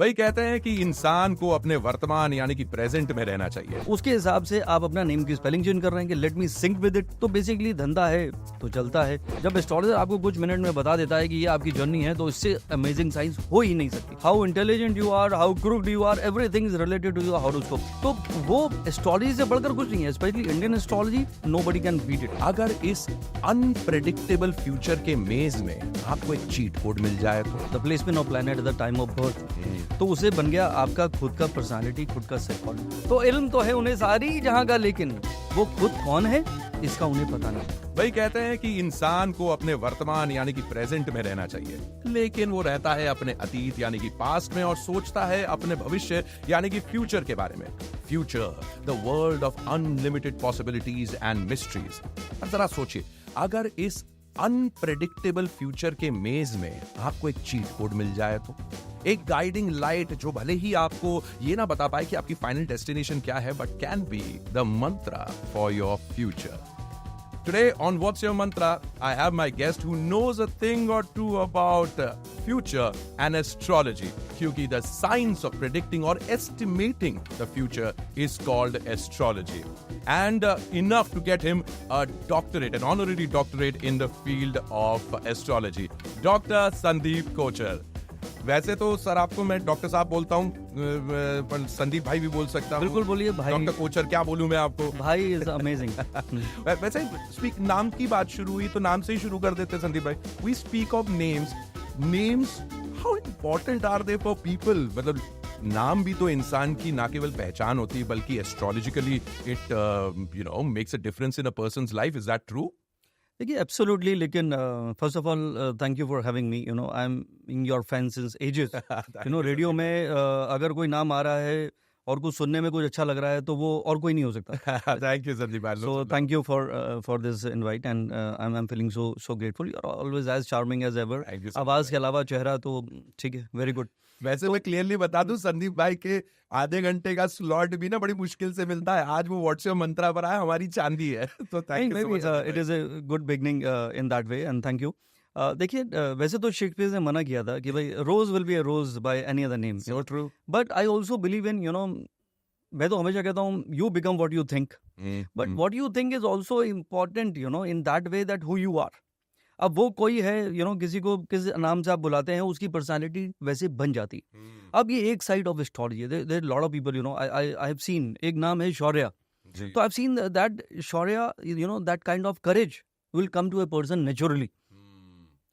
वही कहते हैं कि इंसान को अपने वर्तमान यानी कि प्रेजेंट में रहना चाहिए। उसके हिसाब से आप अपना नेम की स्पेलिंग चेंज कर रहे हैं कि let me sync with it. तो बेसिकली धंधा है तो चलता है। जब एस्ट्रोलॉजर आपको कुछ मिनट में बता देता है कि ये आपकी जर्नी है, तो इससे अमेजिंग साइंस हो ही नहीं सकती। How intelligent you are, how crooked you are, everything is related to your horoscope. तो वो एस्ट्रोलॉजी से बढ़कर कुछ नहीं है, specially Indian astrology, nobody can beat it. अगर इस अनप्रेडिक्टेबल फ्यूचर के मेज में आपको एक चीट कोड मिल जाए तो the placement of planet at the time of birth, तो उसे बन गया आपका खुद का पर्सनालिटी, खुद का साइकोलॉजी। तो इल्म तो है उन्हें सारी जहां का, लेकिन वो खुद कौन है इसका उन्हें पता नहीं। वही कहते हैं कि इंसान को अपने वर्तमान यानी कि प्रेजेंट में रहना चाहिए, लेकिन वो रहता है अपने अतीत यानी कि पास्ट में और सोचता है अपने भविष्य यानी कि फ्यूचर के बारे में। Future, the world of unlimited possibilities and mysteries. अब जरा सोचिए, अगर इस अनप्रेडिक्टेबल फ्यूचर के मेज में आपको एक चीट कोड मिल जाए तो, एक गाइडिंग लाइट जो भले ही आपको ये ना बता पाए कि आपकी फाइनल डेस्टिनेशन क्या है, but can be the Mantra for your future. Today on What's Your Mantra, I have my guest who knows a thing or two about future and astrology. क्योंकि the science of predicting or estimating the future is called astrology. And enough to get him a doctorate, an honorary doctorate in the field of astrology. Dr. Sandeep Kochhar. वैसे तो sir आपको मैं doctor साहब बोलता हूँ, पर संदीप भाई भी बोल सकता हूँ। बिल्कुल बोलिए भाई। डॉक्टर कोचर क्या बोलूँ मैं आपको, भाई इज अमेजिंग। वैसे स्पीक, नाम की बात शुरू हुई तो नाम से ही शुरू कर देते हैं संदीप भाई। We speak of names, how important are they for people? मतलब नाम भी तो इंसान की ना केवल पहचान होती है, बल्कि astrologically it makes a difference in a persons life. Is that true? देखिए एब्सोल्युटली, लेकिन first of all thank you for having me. I am in your fan since ages. Radio में अगर कोई नाम आ रहा है और कुछ सुनने में कुछ अच्छा लग रहा है तो वो और कोई नहीं हो सकता। थैंक यू संदीप भाई। So thank you for this invite and I am feeling so grateful. You are always as charming as ever. आवाज के अलावा चेहरा तो ठीक है, वेरी गुड। वैसे मैं क्लियरली बता दूं, संदीप भाई के आधे घंटे का स्लॉट भी ना बड़ी मुश्किल से मिलता है। आज वो व्हाट्सएप मंत्रा पर आया, हमारी चांदी है। तो thank you. It is a good beginning in that way and thank you. देखिए वैसे तो शेक्सपियर ने मना किया था कि भाई rose will be a rose by any other name. So true. But I also believe in मैं तो हमेशा कहता हूँ you become what you think, but what you think is also important in that way that who you are. अब वो कोई है किसी को किस नाम से आप बुलाते हैं उसकी पर्सनालिटी वैसे बन जाती। अब ये एक side of astrology. There lot of people I have seen, एक नाम है शौर्या। तो I have seen that Shaurya, that kind of courage will come to a person naturally.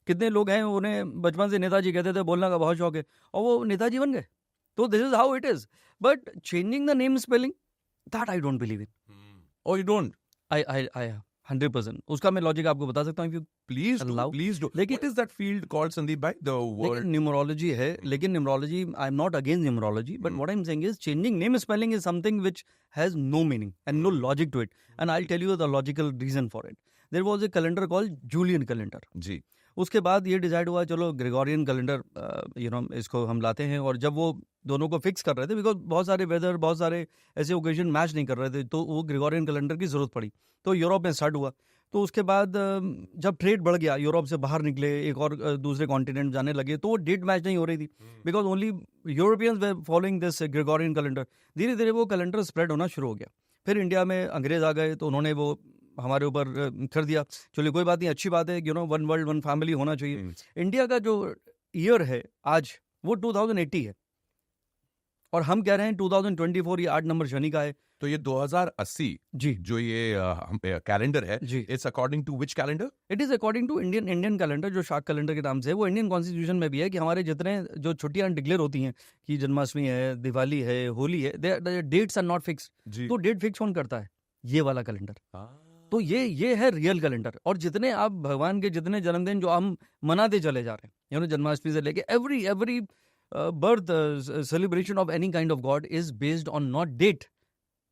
कितने लोग हैं उन्हें बचपन से नेताजी कहते थे, बोलने का बहुत शौक है, और वो नेताजी बन गए। तो this is how it is. But changing the name spelling, that I don't believe in. और यू डोंट? आई 100% उसका मैं लॉजिक आपको बता सकता हूँ। Please do. What is that field called, Sandeep भाई? The word न्यूमरोलॉजी है, लेकिन numerology, I am not against numerology, but what I am saying is changing name spelling is something which has no meaning and no logic to it, and I will tell you the logical reason for it. There was a calendar called Julian calendar. जी। उसके बाद ये decide हुआ चलो Gregorian calendar इसको हम लाते हैं। और जब वो दोनों को फिक्स कर रहे थे, बिकॉज बहुत सारे वेदर, बहुत सारे ऐसे ओकेजन मैच नहीं कर रहे थे, तो वो ग्रेगोरियन कैलेंडर की जरूरत पड़ी। तो यूरोप में स्टार्ट हुआ। तो उसके बाद जब ट्रेड बढ़ गया, यूरोप से बाहर निकले, एक और दूसरे कॉन्टिनेंट जाने लगे, तो वो डेट मैच नहीं हो रही थी, because only Europeans way following this Gregorian calendar. धीरे धीरे वो कैलेंडर स्प्रेड होना शुरू हो गया। फिर इंडिया में अंग्रेज आ गए, तो उन्होंने वो हमारे ऊपर कर दिया। चलिए कोई बात नहीं, अच्छी बात है, वन वर्ल्ड वन फैमिली होना चाहिए। इंडिया का जो ईयर है आज वो 2080 है, और हम कह रहे हैं 2024, ये 8 नंबर शनि का है। तो ये 2080 जी, जो ये कैलेंडर है, जी, it's according to which calendar? It is according to Indian calendar, जो शाक कैलेंडर के नाम से है। वो इंडियन कॉन्स्टिट्यूशन में भी है कि हमारे जितने जो छुट्टियां डिक्लेयर होती हैं कि जन्माष्टमी है, दिवाली है, होली है, डेट्स आर नॉट फिक्स। तो डेट फिक्स कौन करता है? ये वाला कैलेंडर। तो ये है रियल कैलेंडर। और जितने आप भगवान के जितने जन्मदिन जो हम मनाते चले जा रहे हैं, जन्माष्टमी से लेके every birth celebration of any kind of god is based on not date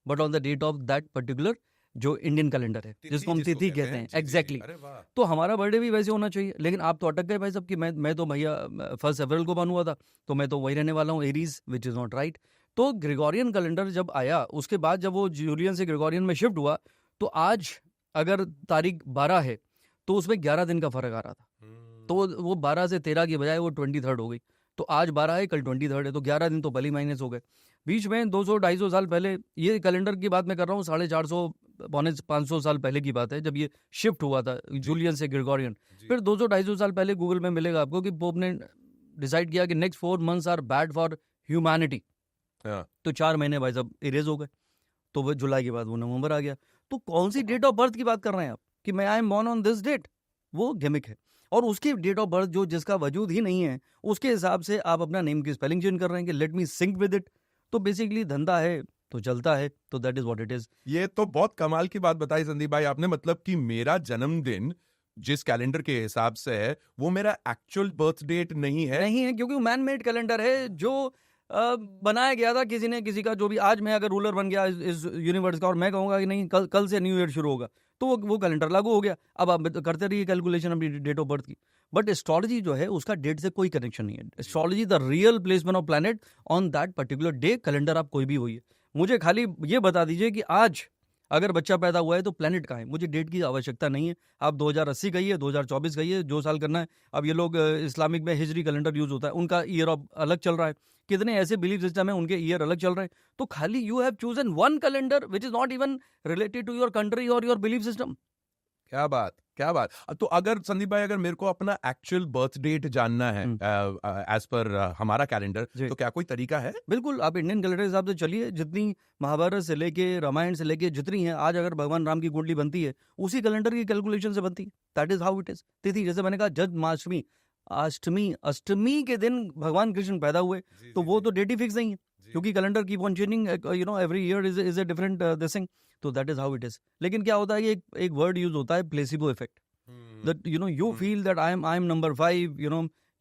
but on the date of that particular जो इंडियन कैलेंडर है, जिसको हम तिथि कहते हैं। एग्जैक्टली। तो हमारा बर्थडे भी वैसे होना चाहिए, लेकिन आप तो अटक गए भाई साहब कि मैं तो भैया 1 अप्रैल को बन हुआ था, तो मैं तो वही रहने वाला हूँ, Aries, which is not right. तो ग्रेगोरियन कैलेंडर जब आया, उसके बाद जब वो जूलियन से ग्रेगोरियन में शिफ्ट हुआ, तो आज अगर तारीख 12 है तो उसमें 11 दिन का फर्क आ रहा था। तो वो 12 से 13 की बजाय वो 23 हो गई। तो आज 12 है, कल 23 है, तो 11 दिन तो पहले माइनस हो गए। बीच में 200-250 साल पहले, ये कैलेंडर की बात मैं कर रहा हूँ, 450 पौने 500 साल पहले की बात है, जब ये शिफ्ट हुआ था जूलियन से ग्रेगोरियन। फिर 200-250 साल पहले गूगल में मिलेगा आपको कि पोप ने डिसाइड किया कि next 4 months are bad for humanity. तो 4 महीने भाई साहब इरेज हो गए, तो वो जुलाई के बाद वो नवंबर आ गया। तो कौन सी डेट ऑफ बर्थ की बात कर रहे हैं आप कि मैं I am born on this date? वो गिमिक है। और उसकी डेट ऑफ बर्थ जो जिसका वजूद ही नहीं है, उसके हिसाब से आप अपना नेम की स्पेलिंग चेंज कर रहे हैं कि let me sync with it. तो बेसिकली धंधा है तो चलता है, तो that is what it is. ये तो बहुत कमाल की बात बताई संदीप भाई आपने, मतलब कि मेरा जन्मदिन जिस कैलेंडर के हिसाब से है वो मेरा एक्चुअल बर्थ डेट नहीं है, क्योंकि मैन मेड कैलेंडर है जो बनाया गया था किसी ने, किसी का जो भी। आज मैं अगर रूलर बन गया इस यूनिवर्स का और मैं कहूंगा कि नहीं कल से न्यू ईयर शुरू होगा, तो वो कैलेंडर लागू हो गया। अब आप करते रहिए कैलकुलेशन अपनी डेट ऑफ बर्थ की। बट एस्ट्रोलॉजी जो है उसका डेट से कोई कनेक्शन नहीं है। Astrology the real placement of planet on that particular day. Calendar आप कोई भी होइए, मुझे खाली ये बता दीजिए कि आज अगर बच्चा पैदा हुआ है तो प्लैनेट कहाँ है, मुझे डेट की आवश्यकता नहीं है। आप 2080 कहिए, 2024 कहिए, जो साल करना है। अब ये लोग इस्लामिक में हिजरी कैलेंडर यूज होता है, उनका ईयर ऑफ अलग चल रहा है। कितने ऐसे बिलीफ सिस्टम है उनके ईयर अलग चल रहे हैं। तो खाली you have chosen one calendar which is not even related to your country और योर बिलीफ सिस्टम। क्या बात, क्या बात। तो अगर संदीप भाई अगर मेरे को अपना एक्चुअल बर्थ डेट जानना है एज पर हमारा कैलेंडर, तो क्या कोई तरीका है? बिल्कुल, आप इंडियन कैलेंडर के हिसाब से चलिए। जितनी महाभारत से लेके रामायण से लेके जितनी है, आज अगर भगवान राम की कुंडली बनती है उसी कैलेंडर की कैलकुलेशन से बनती है। That is how it is. तिथि जैसे मैंने कहा जन्माष्टमी, अष्टमी के दिन भगवान कृष्ण पैदा हुए, तो वो तो डेट ही फिक्स नहीं है क्योंकि calendar keep on changing, every year is a different this thing. तो that is how it is. लेकिन क्या होता है कि एक वर्ड यूज होता है, placebo effect, that you feel that I am number 5,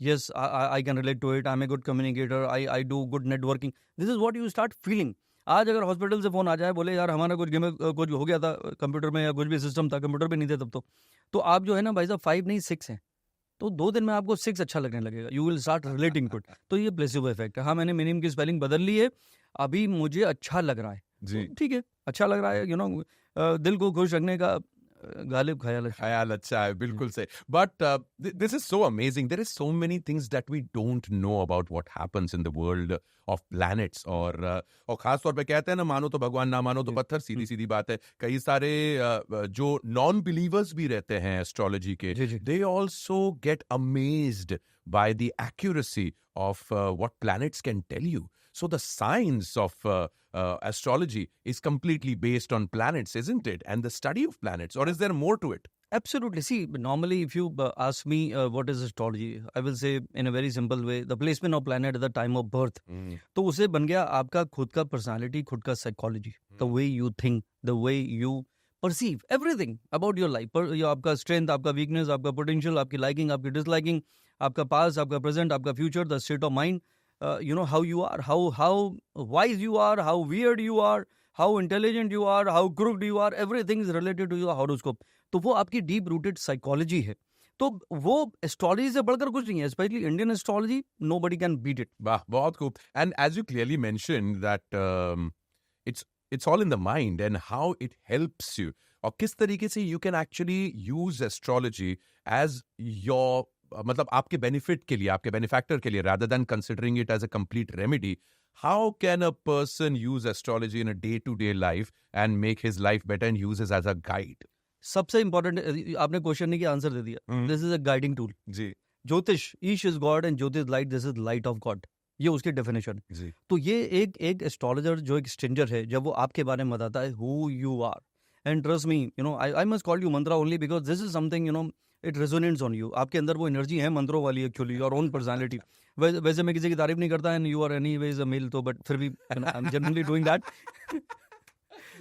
yes, I can relate to it, I'm a good communicator, I do good networking. This is what you start feeling. आज अगर hospital से phone आ जाए, बोले यार हमारा कुछ हो गया था कंप्यूटर में, या कुछ भी सिस्टम था, कंप्यूटर पे नहीं थे तब, तो आप जो है ना भाई साहब 5 नहीं 6 हैं, तो 2 दिन में आपको 6 अच्छा लगने लगेगा। You will start relating to it. तो ये प्लेसिबो इफेक्ट है। हाँ, मैंने मिनिमम की स्पेलिंग बदल ली है, अभी मुझे अच्छा लग रहा है जी। ठीक है, अच्छा लग रहा है, दिल को खुश रखने का गालिब ख्याल अच्छा है, बिल्कुल से। But this is so amazing, there is so many things that we don't know about what happens in the world of planets. और खास तौर पे कहते हैं ना, मानो तो भगवान, ना मानो तो पत्थर, सीधी सीधी बात है। कई सारे जो नॉन बिलीवर्स भी रहते हैं एस्ट्रोलॉजी के, they also get amazed by the accuracy of what planets can tell you. So the science of astrology is completely based on planets, isn't it? And the study of planets, or is there more to it? Absolutely. See, normally if you ask me what is astrology, I will say in a very simple way, the placement of planet at the time of birth. तो उसे बन गया आपका खुद का personality, खुद का psychology, the way you think, the way you perceive everything about your life. आपका strength, आपका weakness, आपका potential, आपकी liking, आपकी disliking, आपका past, आपका present, आपका future, the state of mind. How you are, how wise you are, how weird you are, how intelligent you are, how crooked you are, everything is related to your horoscope. तो वो आपकी deep rooted psychology है। तो वो astrology से बढ़कर कुछ नहीं है, specially Indian astrology, nobody can beat it. वाह, बहुत खूब। And as you clearly mentioned that it's all in the mind and how it helps you, और किस तरीके से you can actually use astrology as your मतलब आपके बेनिफिट के लिए, आपके बेनिफैक्टर के लिए, rather than considering it as a complete remedy. How can a person use astrology in a day-to-day life and make his life better and use it as a guide? सबसे important, आपने question नहीं किया, answer दे दिया। This is a guiding tool जी। ज्योतिष, ईश is God and ज्योतिष light, this is light of God, ये उसकी डेफिनेशन है। तो ये एक एस्ट्रोलॉजर जो एक स्ट्रेंजर है, जब वो आपके बारे में बताता है who you are, and trust me, I must call you mantra only because this is something, it resonates on you. आपके अंदर वो एनर्जी है मंत्रों वाली, एक्चुअली योर ओन पर्सनालिटी। वैसे मैं किसी की तारीफ नहीं करता, and you are anyways a male, तो बट फिर भी I am generally doing that.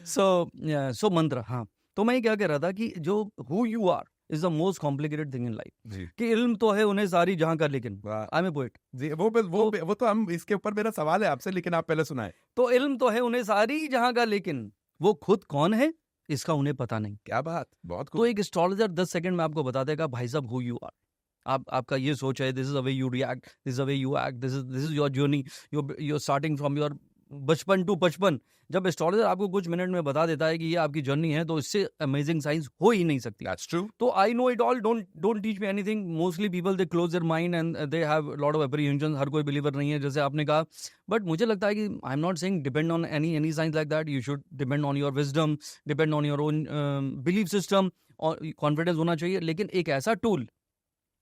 So मंत्र, हाँ। तो मैं क्या कह रहा था कि जो who you are is the most complicated thing in life. कि इल्म तो है उन्हें सारी जहां का, लेकिन आई एम ए पोएट जी। वो तो हम इसके ऊपर मेरा सवाल है आपसे, लेकिन आप पहले सुनाए। तो इल्म तो है उन्हें सारी जहां का, लेकिन वो खुद कौन है इसका उन्हें पता नहीं। क्या बात, बहुत तो एक एस्ट्रोलॉजर 10 सेकंड में आपको बता देगा, भाई साहब हु यू आर, आपका ये सोच है, this is the way you react, this is the way you act, this is your journey, you are starting from your बचपन टू 55, जब एस्ट्रोलॉजर आपको कुछ मिनट में बता देता है कि ये आपकी जर्नी है, तो इससे अमेजिंग साइंस हो ही नहीं सकती। That's true. तो I know it all, don't teach me anything. Mostly people they close their mind and they have lot of apprehension. हर कोई बिलीवर नहीं है, जैसे आपने कहा, बट मुझे लगता है कि आई am not saying depend on any science like that. You should depend on your wisdom, depend on your own belief system, और कॉन्फिडेंस होना चाहिए। लेकिन एक ऐसा टूल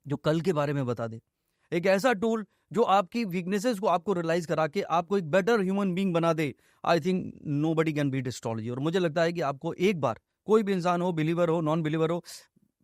जो कल के बारे में बता दे, एक ऐसा टूल जो आपकी वीकनेसेस को आपको रियलाइज करा के आपको एक बेटर ह्यूमन बीइंग बना दे, I think nobody can beat astrology. और मुझे लगता है कि आपको एक बार, कोई भी इंसान हो, बिलीवर हो, नॉन बिलीवर हो,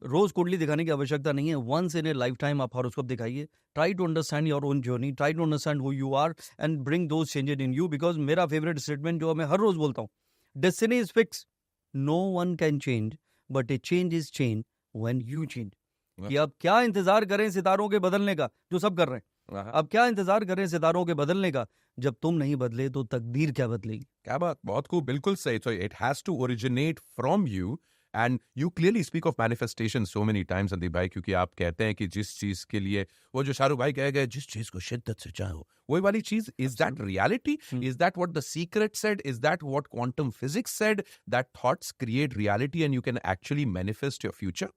रोज कुंडली दिखाने की आवश्यकता नहीं है। Once in a lifetime आप हॉरोस्कोप दिखाइए, try to understand your own journey, try to understand who you are and bring those changes in you. Because मेरा फेवरेट स्टेटमेंट जो मैं हर रोज बोलता हूँ, destiny is fix, no one can change, but a change is change when you change. कि अब क्या इंतजार करें सितारों के बदलने का, जो सब कर रहे हैं। अब क्या इंतजार करें सितारों के बदलने का, जब तुम नहीं बदले तो तकदीर क्या बदलेगी। क्या बात, बहुत खूब, बिल्कुल सही। So it has to originate from you, and you clearly speak of manifestation so many times, Sandeep भाई, क्योंकि आप कहते हैं कि जिस चीज के लिए, वो जो शाहरुख भाई कह गए, जिस चीज को शिद्दत से चाहो, वही वाली चीज, is that reality? Is that what the secret said? Is that what quantum physics said? That thoughts create reality and you can actually manifest your future?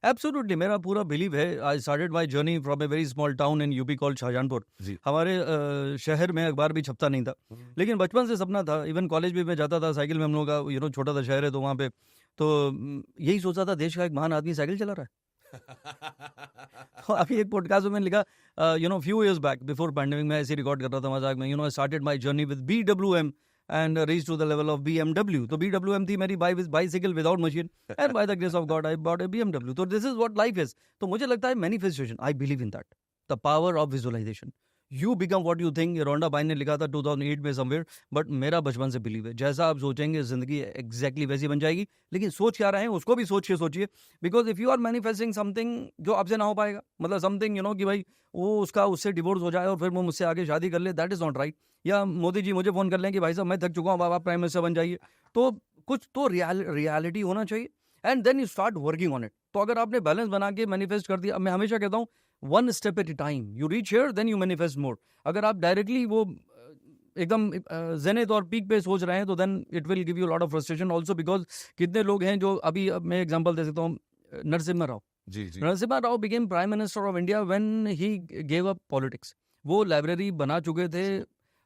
Absolutely, मेरा पूरा बिलीव है। I started my journey from a very small town in UP called Shahjahanpur. हमारे शहर में अखबार भी छपता नहीं था, लेकिन बचपन से सपना था। इवन कॉलेज भी मैं जाता था साइकिल में, हम लोग का छोटा सा शहर है, तो वहाँ पे तो यही सोचा था, देश का एक महान आदमी साइकिल चला रहा है। तो अभी एक पॉडकास्ट में मैंने लिखा, few years back before pandemic, मैं ऐसे रिकॉर्ड कर रहा था मजाक में, I started my journey with BWM and reached to the level of BMW. तो BWM थी मेरी bicycle without machine, and by the grace of God I bought a BMW. तो this is what life is. तो मुझे लगता है manifestation, I believe in that, the power of visualization. You become what you think. रोंडा भाई ने लिखा था 2008 में somewhere, but मेरा बचपन से बिलीव है, जैसा आप सोचेंगे जिंदगी एग्जैक्टली वैसी बन जाएगी। लेकिन सोच क्या रहे हैं उसको भी सोचिए, because if you are manifesting something जो आपसे ना हो पाएगा, मतलब समथिंग कि भाई वो उससे डिवोर्स हो जाए और फिर वो मुझसे आगे शादी कर ले, दैट इज नॉट राइट। या मोदी जी मुझे फोन कर लें कि भाई साहब मैं थक चुका हूँ, आप प्राइम मिनिस्टर बन जाइए। तो कुछ तो रियलिटी होना चाहिए, and then you start working on it. तो अगर आपने बैलेंस बना के मैनिफेस्ट कर दिया, मैं हमेशा कहता हूँ one step at a time, you reach here then you manifest more. अगर आप डायरेक्टली वो एकदम जेनेट और पीक पे सोच रहे हैं, तो then it will give you lot of frustration also. Because कितने लोग हैं जो, अभी मैं एग्जांपल दे सकता हूँ, Narasimha Rao. Narasimha Rao became prime minister of India when he gave up politics. वो लाइब्रेरी बना चुके थे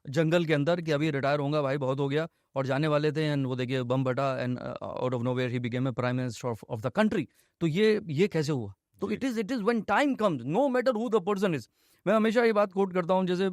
जंगल के अंदर कि अभी रिटायर होगा भाई, बहुत हो गया, और जाने वाले थे, एंड वो देखिए बम फटा, and out of nowhere he became a prime minister of the country. तो ये कैसे हुआ? तो it is when time comes, no matter who the person is. मैं हमेशा ये बात कोट करता हूँ, जैसे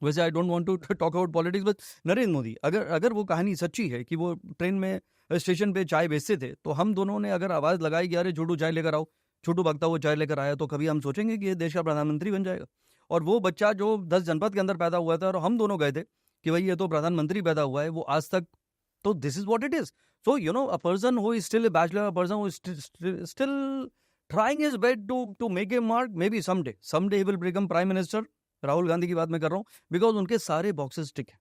वैसे I don't want to talk about politics, but Narendra Modi, अगर वो कहानी सच्ची है कि वो ट्रेन में स्टेशन पे चाय बेचते थे, तो हम दोनों ने अगर आवाज़ लगाई कि अरे छोटू चाय लेकर आओ, छोटू भागता हुआ चाय लेकर आया, तो कभी हम सोचेंगे कि ये देश का प्रधानमंत्री बन जाएगा? और वो बच्चा जो 10 जनपद के अंदर पैदा हुआ था और हम दोनों गए थे कि भाई ये तो प्रधानमंत्री पैदा हुआ है, वो आज तक, तो this is what it is. So a person who is still a bachelor, a person who is still trying his best to make a mark, maybe someday he will become prime minister. Rahul Gandhi की बात मैं कर रहा हूँ, because उनके सारे boxes टिक है।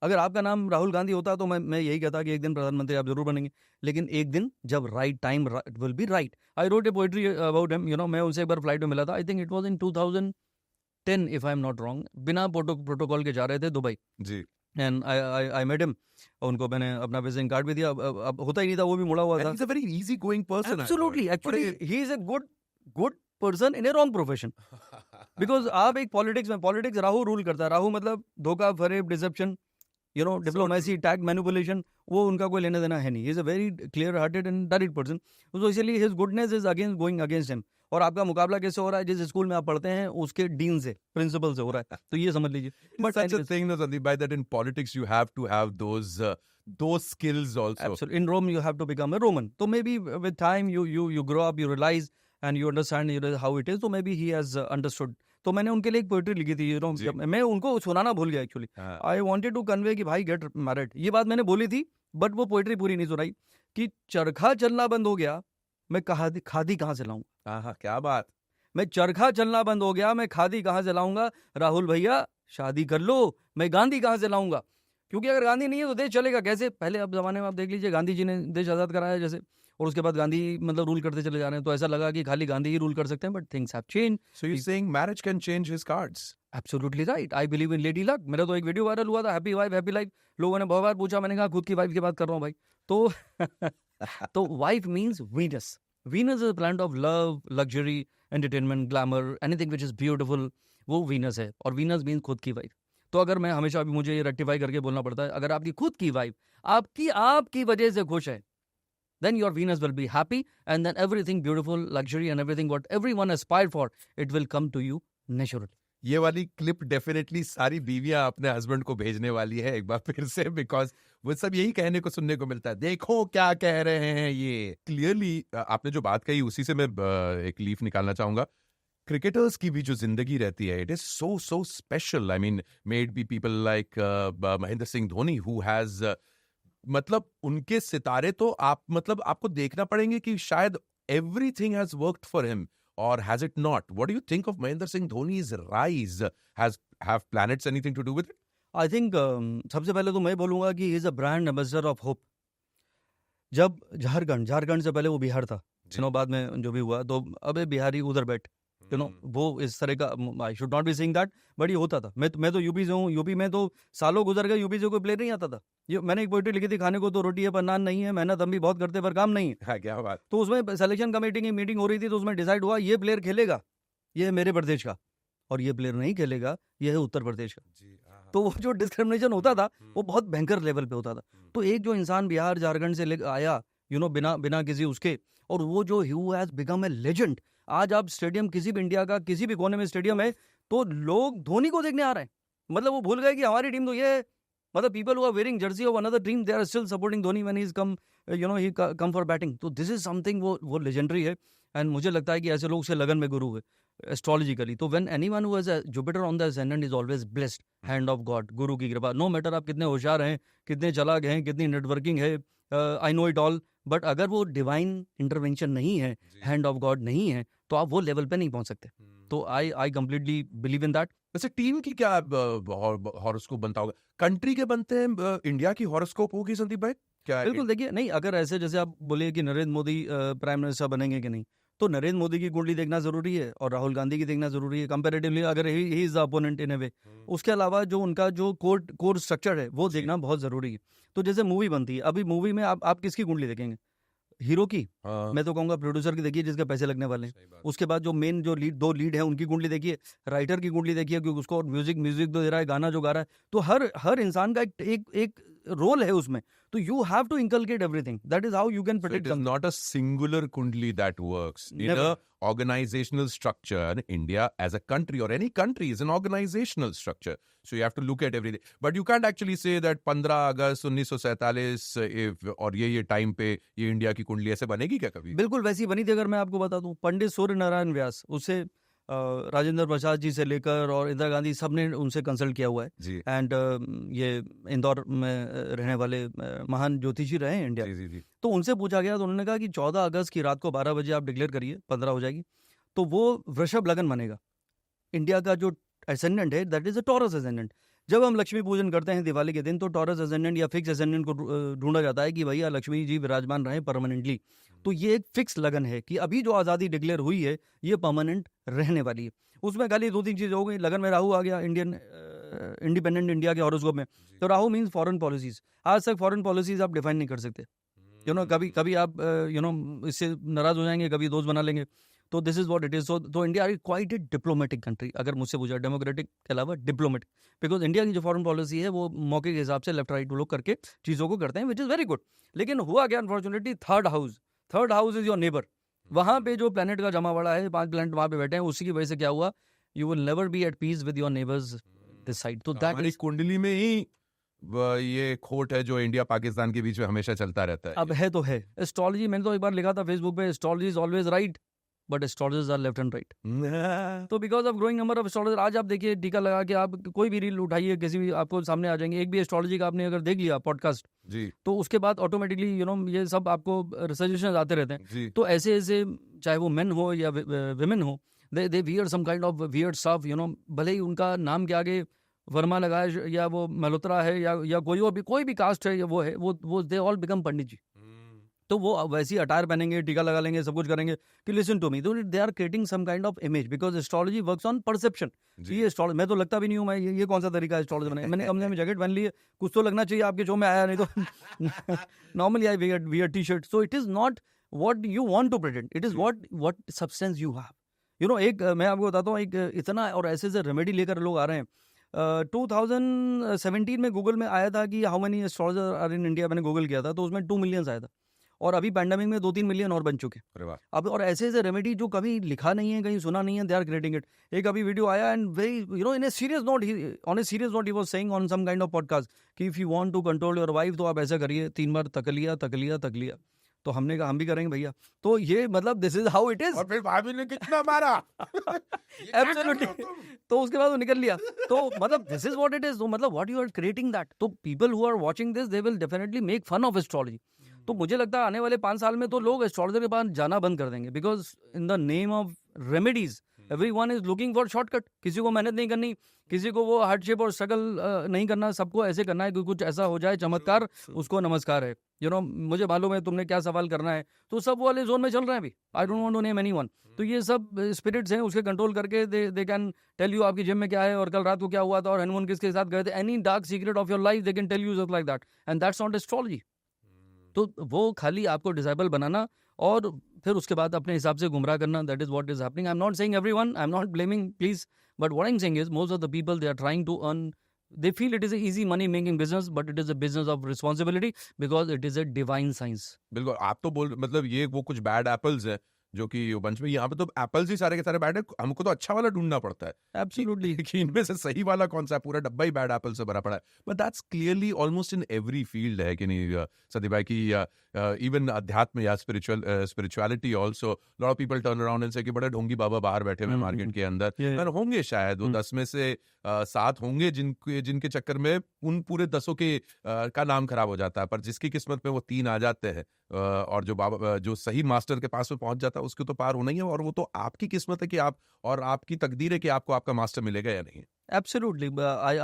अगर आपका नाम राहुल गांधी होता तो मैं यही कहता कि एक दिन प्रधानमंत्री आप जरूर बनेंगे, लेकिन एक दिन जब right time will be right. I wrote a poetry about him, मैं उनसे एक बार फ्लाइट में मिला था, I think it was in 2010 if I am not wrong. बिना प्रोटोकॉल के जा रहे थे Dubai ji, and I met him, उनको मैंने अपना विजिटिंग कार्ड भी दिया। अब होता ही नहीं था, वो भी मुड़ा हुआ था। He's a very easy going person. Absolutely, actually he is a good person in a wrong profession. Because आप एक पॉलिटिक्स राहु रूल करता है। राहु मतलब धोखा, फरेब, डिसेप्शन, डिप्लोमेसी, टैक्ट, मैनिपुलेशन, वो उनका कोई लेना देना है नहीं। ही is a very clear hearted and direct person, तो इसलिए his goodness is going against him. और आपका मुकाबला कैसे हो रहा है? जिस स्कूल में आप पढ़ते हैं उसके डीन से, प्रिंसिपल से हो रहा है, तो ये समझ लीजिए। But such a thing, Sandeep bhai, that in politics you have to have those skills also. Absolutely. In Rome you have to become a Roman. So maybe with time you grow up, you realize and you understand how it is. So maybe he has understood. तो मैंने उनके लिए एक poetry लिखी थी, मैं उनको सुनाना भूल गया actually. I wanted to convey कि भाई गेट मैरिड, ये बात मैंने बोली थी, बट वो पोएट्री पूरी नहीं सुनाई कि चरखा चलना बंद हो गया, मैं खादी कहाँ से लाऊंगा। हाँ, क्या बात। मैं चरखा चलना बंद हो गया, मैं खादी कहाँ से लाऊंगा। राहुल भैया शादी कर लो, मैं गांधी कहाँ से लाऊंगा। क्योंकि अगर गांधी नहीं है तो देश चलेगा कैसे? पहले अब जमाने में आप देख लीजिए, गांधी जी ने देश आज़ाद कराया, जैसे और उसके बाद गांधी मतलब रूल करते चले जा रहे हैं, तो ऐसा लगा कि खाली गांधी ही रूल कर सकते हैं, but things have change. So you're saying marriage can change his cards? Absolutely right. I believe in lady luck. मेरा तो एक वीडियो वायरल हुआ था, हैप्पी वाइफ हैप्पी लाइफ. लोगों ने बहुत बार पूछा, मैंने कहा खुद की वाइफ की बात कर रहा हूँ भाई. तो तो wife means Venus. Venus is planet of love, luxury, entertainment, glamour, anything which is beautiful, वो वीनस है. और वीनस मीन्स खुद की वाइफ. तो अगर मैं हमेशा अभी मुझे ये रेक्टिफाई करके बोलना पड़ता है, अगर आपकी खुद की वाइफ आपकी वजह से खुश है, then your Venus will be happy, and then everything beautiful, luxury and everything what everyone aspired for, it will come to you naturally. ये वाली क्लिप डेफिनेटली सारी बीवियां अपने हस्बैंड को भेजने वाली है एक बार फिर से, बिकॉज वो सब यही कहने को सुनने को मिलता है, देखो क्या कह रहे हैं ये. क्लियरली आपने जो बात कही उसी से मैं एक लीफ निकालना चाहूंगा. क्रिकेटर्स की भी जो जिंदगी रहती है, it is so special. I mean made be people like Mahendra Singh Dhoni who has मतलब उनके सितारे तो आप मतलब आपको देखना पड़ेंगे कि शायद everything has worked for him, और has it not? What do you think of Mahendra Singh Dhoni's rise? Have planets anything to do with it? I think सबसे पहले तो मैं बोलूंगा कि he is a brand ambassador of hope. जब झारखंड से पहले वो बिहार था, बाद में जो भी हुआ, तो अबे बिहारी उधर बैठ, वो इस तरह का, I should not be saying that, but ये होता था. मैं तो यूपी से हूँ. यूपी में तो सालों गुजर गए, यूपी से कोई प्लेयर नहीं आता था. ये मैंने एक पोइट्री लिखी थी, खाने को तो रोटी है पर नान नहीं है, मेहनत हम भी बहुत करते पर काम नहीं है. हाँ, क्या बात. तो उसमें सिलेक्शन कमेटी की मीटिंग हो रही थी, तो उसमें डिसाइड हुआ ये प्लेयर खेलेगा, ये है मेरे प्रदेश का, और ये प्लेयर नहीं खेलेगा, ये है उत्तर प्रदेश का. तो वो जो डिस्क्रिमिनेशन होता था वो बहुत भयंकर लेवल पे होता था. तो एक जो इंसान बिहार झारखंड से आया, बिना किसी उसके, और वो जो who has become a legend. आज आप स्टेडियम, किसी भी इंडिया का किसी भी कोने में स्टेडियम है, तो लोग धोनी को देखने आ रहे हैं. मतलब वो भूल गए कि हमारी टीम तो ये है. मतलब people who are wearing jersey of another team, they are still supporting Dhoni when he is come, he come for batting. तो दिस इज समथिंग वो लेजेंडरी है. एंड मुझे लगता है कि ऐसे लोग से लगन में गुरु है एस्ट्रोलॉजिकली. तो when anyone who has Jupiter on the ascendant is always blessed, hand of God, गुरु की कृपा. नो मैटर आप कितने होशियार हैं, कितने चालाक हैं, कितनी नेटवर्किंग है, आई नो इट ऑल, बट अगर वो डिवाइन इंटरवेंशन नहीं है, हैंड ऑफ गॉड नहीं है, तो आप वो लेवल पे नहीं पहुंच सकते. तो I completely believe in that. वैसे टीम की क्या हॉरोस्कोप बनता होगा? कंट्री के बनते हैं, इंडिया की हॉरोस्कोप होगी संदीप भाई क्या? बिल्कुल. देखिए, नहीं, अगर ऐसे जैसे आप बोलिए कि नरेंद्र मोदी प्राइम मिनिस्टर बनेंगे कि नहीं, तो नरेंद्र मोदी की कुंडली देखना जरूरी है और राहुल गांधी की देखना जरूरी है कंपैरेटिवली, अगर ही इज द अपोनेंट इन ए वे. उसके अलावा जो उनका जो कोर स्ट्रक्चर है वो देखना बहुत जरूरी है. तो जैसे मूवी बनती है, अभी मूवी में आप किसकी कुंडली देखेंगे? हीरो की? मैं तो कहूंगा प्रोड्यूसर की देखिए, जिसके पैसे लगने वाले हैं. उसके बाद जो मेन जो दो लीड है उनकी कुंडली देखिए, राइटर की कुंडली देखिए, क्योंकि उसको म्यूजिक तो दे रहा है, गाना जो गा रहा है. तो हर इंसान का एक रोल है उसमें. तो you have to inculcate everything. That is how you can So predict it is not a singular kundli that works. In Never. a organizational structure, India as a country or any country is an organizational structure. So you have to look at everything. But you can't actually say that 15 अगस्त 1947 और ये time पे ये India की कुंडली ऐसे बनेगी क्या कभी? बिल्कुल वैसी बनी थी. अगर मैं आपको बता दूं, पंडित सूर्य नारायण व्यास, उससे राजेंद्र प्रसाद जी से लेकर और इंदिरा गांधी, सब ने उनसे कंसल्ट किया हुआ है. एंड ये इंदौर में रहने वाले महान ज्योतिषी रहे हैं इंडिया. जी. तो उनसे पूछा गया तो उन्होंने कहा कि 14 अगस्त की रात को 12 बजे आप डिक्लेयर करिए, 15 हो जाएगी, तो वो वृषभ लगन बनेगा. इंडिया का जो एसेंडेंट है that is a Taurus ascendant. जब हम लक्ष्मी पूजन करते हैं दिवाली के दिन, तो टॉरस एसेंडेंट या फिक्स एसेंडेंट को ढूंढा जाता है कि भैया लक्ष्मी जी विराजमान रहे परमानेंटली. तो ये एक फिक्स लगन है कि अभी जो आज़ादी डिक्लेयर हुई है ये परमानेंट रहने वाली है. उसमें खाली 2-3 चीज़ हो गई. लगन में राहु आ गया इंडिपेंडेंट इंडिया के हॉरोस्कोप में. तो राहु मीन्स फॉरेन पॉलिसीज. आज तक फॉरेन पॉलिसीज आप डिफाइन नहीं कर सकते. कभी आप इससे नाराज हो जाएंगे, कभी दोस्त बना लेंगे. तो this is what it is. तो India is quite a diplomatic country. अगर मुझसे पूछा, डेमोक्रेटिक के अलावा डिप्लोमेटिक, बिकॉज इंडिया की जो फॉरेन पॉलिसी है वो मौके के हिसाब से लेफ्ट राइट लोग करके चीज़ों को करते हैं, विच इज़ वेरी गुड. लेकिन हुआ क्या unfortunately, third house is your neighbour. वहाँ पे जो प्लेनेट का जमावड़ा है, 5 प्लेनेट वहाँ पे बैठे हैं, उसी की वजह से क्या हुआ, you will never be at peace with your neighbours this side. तो दैट इज कुंडली में ही ये खोट है जो इंडिया पाकिस्तान के बीच में हमेशा चलता रहता है. अब है तो है. एस्ट्रोलॉजी, मैंने तो एक बार लिखा था फेसबुक पे, astrology is always right but astrologers are left and right. तो because of growing number of astrologer, आज आप देखिए, टीका लगा के आप कोई भी रील उठाइए, किसी भी आपको सामने आ जाएंगे. एक भी एस्ट्रोलॉजी का आपने अगर देख लिया पॉडकास्ट जी, तो उसके बाद ऑटोमेटिकली ये सब आपको सजेशन आते रहते हैं जी. तो ऐसे चाहे वो मेन हो या विमेन हो, they wear some kind of weird stuff, भले ही उनका नाम के आगे वर्मा लगा है या वो मल्होत्रा है या कोई भी कास्ट है या वो है, वो दे ऑल बिकम पंडित जी. तो वो वैसी अटायर पहनेंगे, टीका लगा लेंगे, सब कुछ करेंगे कि लिसन टू मी। तो they are creating some kind of image, because astrology works on perception. ये एस्ट्रोलॉजी, मैं तो लगता भी नहीं हूँ, मैं ये कौन सा तरीका है एस्ट्रोलॉजी बनाने? मैंने कम से कम जैकेट पहन ली है, कुछ तो लगना चाहिए आपके शो में आया, नहीं तो normally I wear T shirt. So it is not what you want to present, it is what substance you have. You know, एक मैं आपको बताता हूँ, एक इतना और ऐसे रेमेडी लेकर लोग आ रहे हैं। 2017 में गूगल में आया था कि how many astrologers are in India, मैंने गूगल किया था तो उसमें 2 मिलियन आया था, और अभी पैंडेमिक में 2-3 मिलियन और बन चुके। अरे वाह। अब और ऐसे ऐसे रेमेडी जो कभी लिखा नहीं है, कहीं सुना नहीं है, दे आर क्रिएटिंग इट। एक अभी वीडियो आया and very in a serious note, on a serious note he was saying on some kind of podcast कि if you want to control your wife तो आप ऐसा करिए, 3 बार तक लिया। तो हमने कहा हम भी करेंगे भैया। तो ये मतलब this is how it is. और फिर भाभी ने कितना मारा। एब्सोल्युटली। तो उसके बाद वो निकल लिया। तो मतलब this is what it is. तो मतलब what you are creating that, तो people who are watching this they will definitely make fun of astrology. तो मुझे लगता है आने वाले 5 साल में तो लोग एस्ट्रोलॉजर के पास जाना बंद कर देंगे, because in the name of remedies everyone is looking for shortcut. किसी को मेहनत नहीं करनी, किसी को वो हार्डशिप और स्ट्रगल नहीं करना, सबको ऐसे करना है कि कुछ ऐसा हो जाए चमत्कार, उसको नमस्कार है। मुझे मालूम है तुमने क्या सवाल करना है, तो सब वाले जोन में चल रहे हैं अभी। I don't want to name anyone. तो ये सब स्पिरिट्स हैं, उसके कंट्रोल करके दे कैन टेल यू आपकी जिम में क्या है और कल रात को क्या हुआ था और हनीमून किसके साथ गए थे। Any dark secret of your life they can tell you just like that, and that's not astrology. तो वो खाली आपको डिसेबल बनाना और फिर उसके बाद अपने हिसाब से गुमराह करना, that is what is happening. I am not saying everyone, I am not blaming please, but what I am saying is most of the people they are trying to earn, they feel it is a easy money making business, but it is a business of responsibility because it is a divine science. बिल्कुल। आप तो बोल मतलब ये वो कुछ bad apples है जो कि बंच में, यहाँ पे तो एप्पल्स ही सारे के सारे बैड है, हमको तो अच्छा वाला ढूंढना पड़ता है। Absolutely. कि इनमें से सही वाला कौन सा है, पूरा डब्बा ही बैड एप्पल से भरा पड़ा है। But that's clearly almost in every field है कि नहीं सदी भाई की, इवन अध्यात्म या spirituality also, lot of people turn around and से कि बड़े ढोंगी बाबा बाहर बैठे हुए मार्केट के अंदर। और होंगे शायद वो 10 में से 7 होंगे जिनके चक्कर में उन पूरे 10 के का नाम खराब हो जाता है, पर जिसकी किस्मत में वो 3 आ जाते हैं और जो बाबा जो सही मास्टर के पास में पहुंच जाता है उसके तो पार होना ही है, और वो तो आपकी किस्मत है कि आप, और आपकी तकदीर है कि आपको आपका मास्टर मिलेगा या नहीं। Absolutely.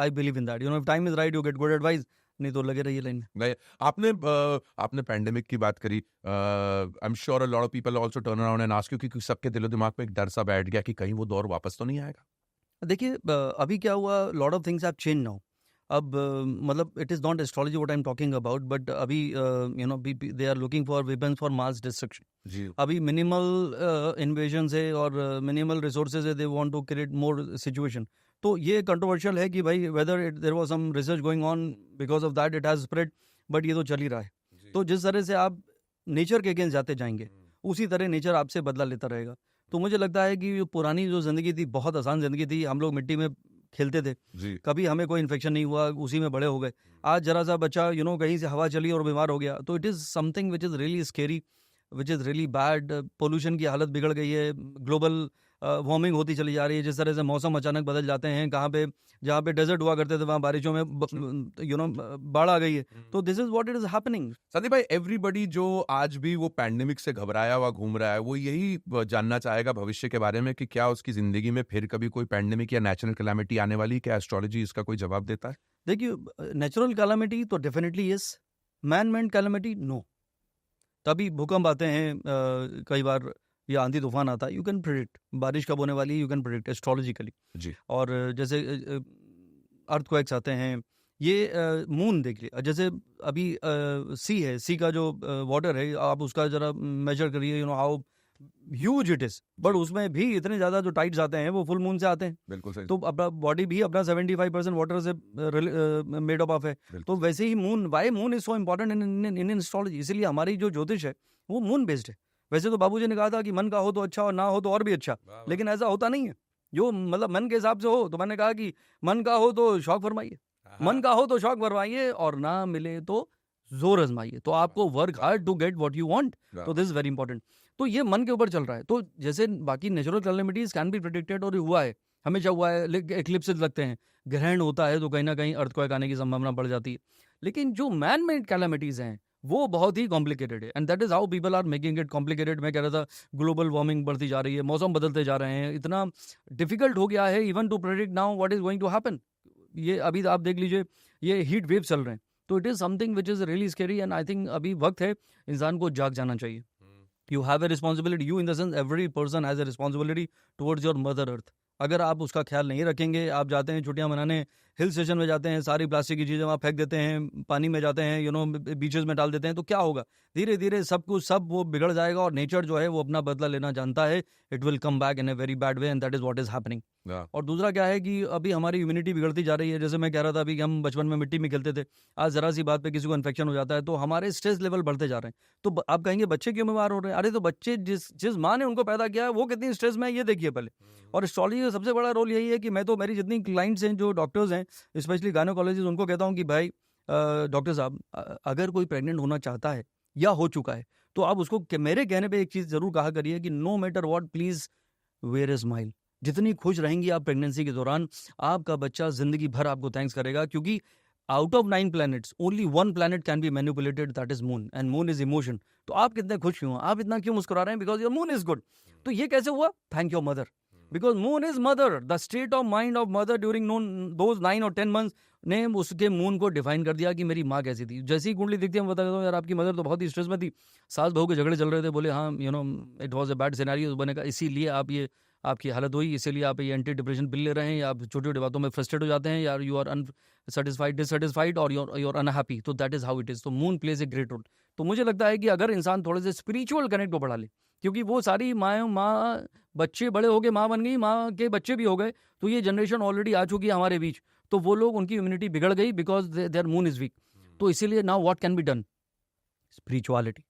I believe in that. If time is right, you get good advice. नहीं तो लगे रहिए लाइन में। गए। आपने पैंडेमिक की बात करी। I am sure a lot of people also turn around and ask you कि सबके दिलो दिमाग में एक डर सा बैठ गया कि कहीं वो दौर वापस तो नहीं आएगा। देखिए अभी क्या हुआ, lot of things have change now. अब मतलब it is not astrology what I am talking about, but अभी they are looking for weapons for mass destruction. जी। अभी मिनिमल इन्वेजन है और मिनिमल रिसोर्सेज है, they want to create more situation. तो ये कंट्रोवर्शियल है कि भाई whether there was some research going on because of that it has spread, but ये तो चल ही रहा है। तो जिस तरह से आप नेचर के अगेंस्ट जाते जाएंगे उसी तरह नेचर आपसे बदला लेता रहेगा। तो मुझे लगता है कि पुरानी जो जिंदगी थी बहुत आसान जिंदगी थी, हम लोग मिट्टी में खेलते थे, कभी हमें कोई इन्फेक्शन नहीं हुआ, उसी में बड़े हो गए। आज जरा सा बच्चा कहीं से हवा चली और बीमार हो गया, तो it is something which is really scary, which is really bad. Pollution की हालत बिगड़ गई है, ग्लोबल वार्मिंग होती चली जा रही है। जिस तरह से मौसम अचानक बदल जाते हैं, जहाँ पे डेजर्ट हुआ करते थे वहाँ बारिशों में बाढ़ आ गई है। तो this is what it is happening. Sandeep भाई, एवरीबडी जो आज भी वो पैंडेमिक से घबराया हुआ घूम रहा है, वो यही जानना चाहेगा भविष्य के बारे में कि क्या उसकी जिंदगी में फिर कभी कोई पैंडेमिक या नेचुरल कैलामिटी आने वाली, क्या एस्ट्रोलॉजी इसका कोई जवाब देता है? देखिए, नेचुरल कैलामिटी तो definitely yes, man made calamity no. तभी भूकंप आते हैं कई बार, या आंधी तूफान आता है, यू कैन प्रिडिक्ट बारिश कब होने वाली है, यू कैन प्रिडिक्ट एस्ट्रोलॉजिकली जी। और जैसे अर्थक्वेक्स आते हैं, ये मून देख लिया, जैसे अभी सी है, सी का जो वाटर है आप उसका जरा मेजर करिए, how huge it is, but उसमें भी इतने ज्यादा जो टाइड्स आते हैं वो फुल मून से आते हैं। बिल्कुल सही। तो अपना बॉडी भी अपना 75% वाटर से मेड अप ऑफ है। तो वैसे ही moon, why moon is so important in astrology, इसीलिए हमारी जो ज्योतिष है वो मून बेस्ड है। वैसे तो बाबूजी ने कहा था कि मन का हो तो अच्छा और ना हो तो और भी अच्छा, लेकिन ऐसा होता नहीं है। जो मतलब मन के हिसाब से हो, तो मैंने कहा कि मन का हो तो शौक फरमाइए, मन का हो तो शौक फरमाइए, और ना मिले तो जोर आजमाइए। तो आपको work hard to get what you want, तो दिस इज वेरी इंपॉर्टेंट। तो ये मन के ऊपर चल रहा है। तो जैसे बाकी natural calamities can be predicted, और हुआ है, हमेशा हुआ है। एक्लिप्सेस लगते हैं, ग्रहण होता है तो कहीं ना कहीं अर्थक्वेक आने की संभावना बढ़ जाती है। लेकिन जो मैन मेड कैलेमिटीज हैं वो बहुत ही कॉम्प्लिकेटेड है, and that is how people are making it complicated. मैं कह रहा था ग्लोबल वार्मिंग बढ़ती जा रही है, मौसम बदलते जा रहे हैं, इतना डिफिकल्ट हो गया है even to predict now what is going to happen. ये अभी आप देख लीजिए, ये हीट वेव चल रहे हैं, तो it is something which is really scary and I think अभी वक्त है इंसान को जाग जाना चाहिए. You have a responsibility, you in the sense every person has a responsibility towards your mother earth. अगर आप उसका ख्याल नहीं रखेंगे, आप जाते हैं छुट्टियां मनाने, हिल स्टेशन में जाते हैं, सारी प्लास्टिक की चीज़ें वहाँ फेंक देते हैं, पानी में जाते हैं, बीचेस में डाल देते हैं, तो क्या होगा? धीरे धीरे सब वो बिगड़ जाएगा और नेचर जो है वो अपना बदला लेना जानता है. It will come back in a very bad way and that is what is happening. और दूसरा क्या है कि अभी हमारी इम्यूनिटी बिगड़ती जा रही है. जैसे मैं कह रहा था अभी कि हम बचपन में मिट्टी में खेलते थे, आज जरा सी बात पे किसी को इन्फेक्शन हो जाता है तो हमारे स्ट्रेस लेवल बढ़ते जा रहे हैं. तो आप कहेंगे बच्चे क्यों बीमार हो रहे हैं? अरे तो बच्चे जिस माँ ने उनको पैदा किया है वो कितनी स्ट्रेस में है ये देखिए पहले. और एस्ट्रोलॉजी का सबसे बड़ा रोल यही है कि मैं तो मेरी जितनी क्लाइंट्स हैं जो डॉक्टर्स हैं, स्पेशली गायनोकोलॉजिस्ट, उनको कहता हूँ कि भाई डॉक्टर साहब अगर कोई प्रेग्नेंट होना चाहता है या हो चुका है तो आप उसको मेरे कहने पे एक चीज़ जरूर कहा करिए कि no matter what please wear a smile. जितनी खुश रहेंगी आप प्रेगनेंसी के दौरान, आपका बच्चा जिंदगी भर आपको थैंक्स करेगा. क्योंकि out of 9 planets only 1 planet can be manipulated, that is moon, and moon is emotion. तो आप कितने खुश क्यों, आप इतना क्यों मुस्कुरा रहे हैं? Because your moon is good. तो ये कैसे हुआ? Thank your mother, because moon is mother. The state of mind of mother during those 9 और 10 months ने उसके मून को डिफाइन कर दिया कि मेरी माँ कैसी थी. जैसी ही कुंडली दिखती है, मैं बता देता हूँ यार आपकी मदर तो बहुत ही स्ट्रेस में थी, सास बहू के झगड़े चल रहे थे, बोले हाँ it was a bad scenario बनेगा, इसीलिए आप ये आपकी हालत हुई, इसीलिए आप ये एंटी डिप्रेशन पिल ले रहे हैं, या आप छोटी छोटी बातों में फ्रस्ट्रेट हो जाते हैं, यार यू आर अनसेटिस्फाइड, डिससेटिस्फाइड और यूर अनहैप्पी. तो that is how it is. तो moon plays a great role. तो मुझे लगता है कि अगर इंसान थोड़े से स्पिरिचुअल कनेक्ट को बढ़ा ले, क्योंकि वो सारी माँ बच्चे बड़े हो गए, माँ बन गई, माँ के बच्चे भी हो गए, तो ये जनरेशन ऑलरेडी आ चुकी है हमारे बीच. तो वो लोग, उनकी इम्यूनिटी बिगड़ गई because their moon is weak. तो इसीलिए now what can be done? Spirituality.